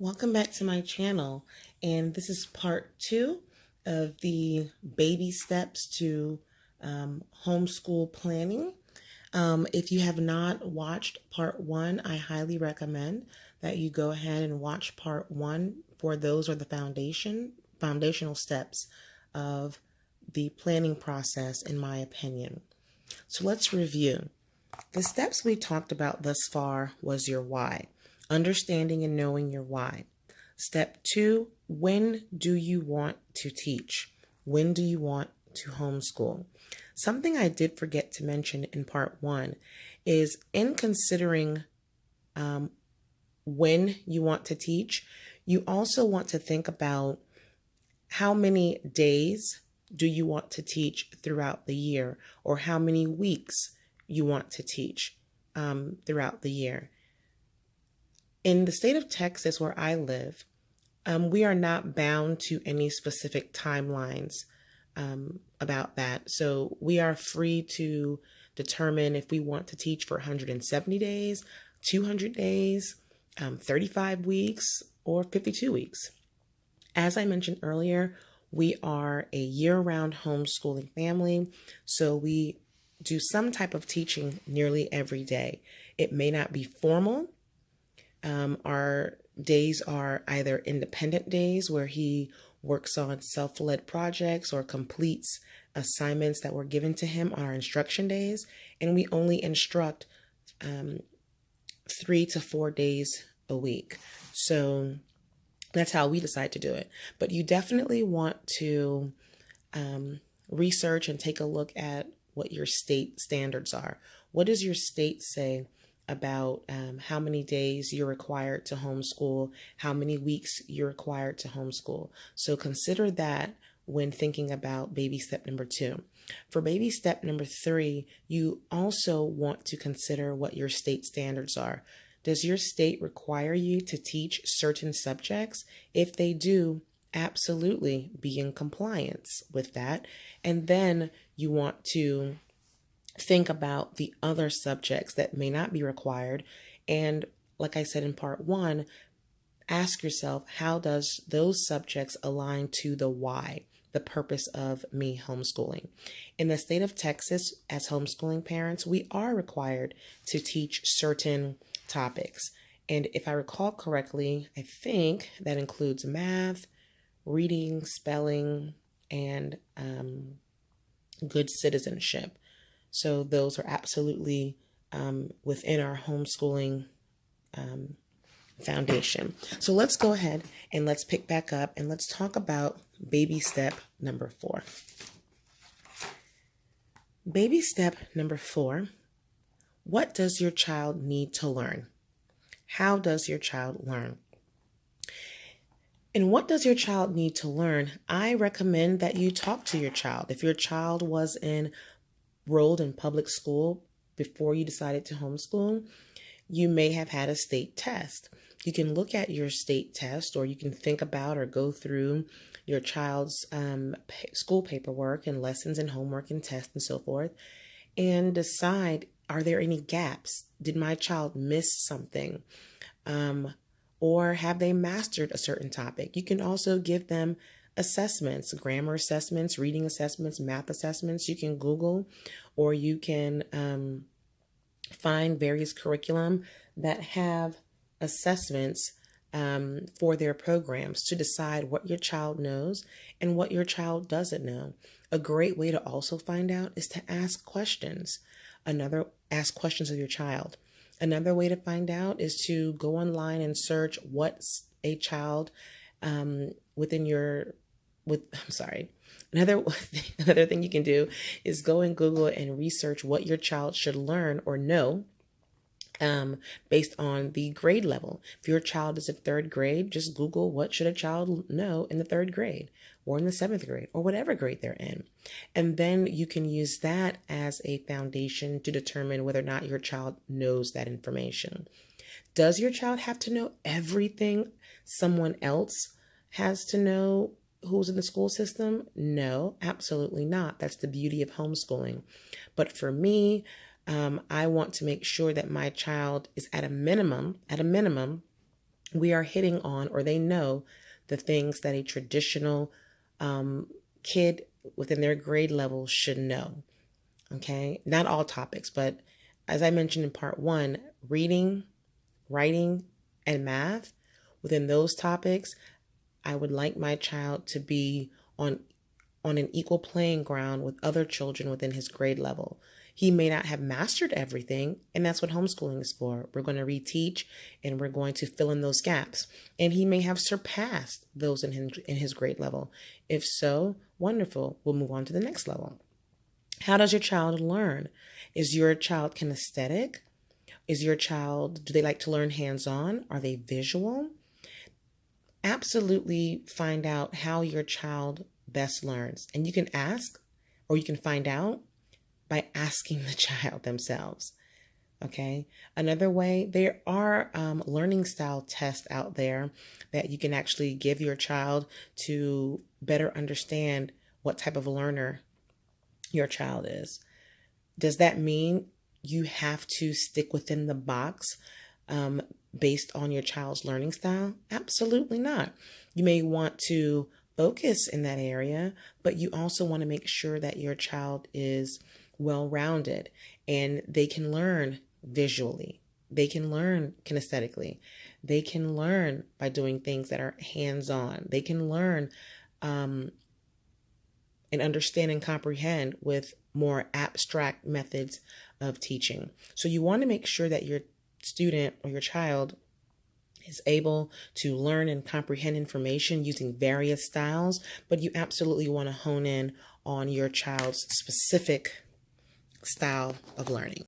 Welcome back to my channel, and this is part 2 of the baby steps to homeschool planning. If you have not watched part 1, I highly recommend that you go ahead and watch part 1, for those are the foundational steps of the planning process, in my opinion. So let's review. The steps we talked about thus far was your why. Understanding and knowing your why. Step 2, when do you want to teach? When do you want to homeschool? Something I did forget to mention in part 1 is in considering when you want to teach, you also want to think about how many days do you want to teach throughout the year, or how many weeks you want to teach throughout the year. In the state of Texas, where I live, we are not bound to any specific timelines about that. So we are free to determine if we want to teach for 170 days, 200 days, 35 weeks, or 52 weeks. As I mentioned earlier, we are a year-round homeschooling family, so we do some type of teaching nearly every day. It may not be formal. Our days are either independent days where he works on self-led projects or completes assignments that were given to him on our instruction days, and we only instruct 3 to 4 days a week. So that's how we decide to do it. But you definitely want to research and take a look at what your state standards are. What does your state say about how many days you're required to homeschool, how many weeks you're required to homeschool? So consider that when thinking about baby step number 2. For baby step number 3, you also want to consider what your state standards are. Does your state require you to teach certain subjects? If they do, absolutely be in compliance with that. And then you want to think about the other subjects that may not be required. And like I said in part 1, ask yourself, how does those subjects align to the why, the purpose of me homeschooling? In the state of Texas, as homeschooling parents, we are required to teach certain topics. And if I recall correctly, I think that includes math, reading, spelling, and good citizenship. So those are absolutely within our homeschooling foundation. So let's go ahead and let's pick back up and let's talk about baby step number 4. Baby step number 4, what does your child need to learn? How does your child learn? And what does your child need to learn? I recommend that you talk to your child. If your child was enrolled in public school before you decided to homeschool, you may have had a state test. You can look at your state test, or you can think about or go through your child's school paperwork and lessons and homework and tests and so forth, and decide, are there any gaps? Did my child miss something? Or have they mastered a certain topic? You can also give them assessments, grammar assessments, reading assessments, math assessments. You can Google, or you can find various curriculum that have assessments for their programs to decide what your child knows and what your child doesn't know. A great way to also find out is to ask questions. Ask questions of your child. Another way to find out is to go online and search what's a child Another thing you can do is go and Google and research what your child should learn or know based on the grade level. If your child is in 3rd grade, just Google what should a child know in the 3rd grade or in the 7th grade or whatever grade they're in. And then you can use that as a foundation to determine whether or not your child knows that information. Does your child have to know everything someone else has to know who's in the school system? No, absolutely not. That's the beauty of homeschooling. But for me, I want to make sure that my child is at a minimum, we are hitting on, or they know the things that a traditional kid within their grade level should know. Okay, not all topics, but as I mentioned in part one, reading, writing, and math, within those topics, I would like my child to be on an equal playing ground with other children within his grade level. He may not have mastered everything, and that's what homeschooling is for. We're going to reteach and we're going to fill in those gaps. And he may have surpassed those in his grade level. If so, wonderful. We'll move on to the next level. How does your child learn? Is your child kinesthetic? Do they like to learn hands-on? Are they visual? Absolutely find out how your child best learns. And you can ask, or you can find out by asking the child themselves. Okay. Another way, there are learning style tests out there that you can actually give your child to better understand what type of learner your child is. Does that mean you have to stick within the box based on your child's learning style? Absolutely not. You may want to focus in that area, but you also want to make sure that your child is well-rounded and they can learn visually. They can learn kinesthetically. They can learn by doing things that are hands-on. They can learn and understand and comprehend with more abstract methods of teaching. So you want to make sure that your student or your child is able to learn and comprehend information using various styles, but you absolutely want to hone in on your child's specific style of learning.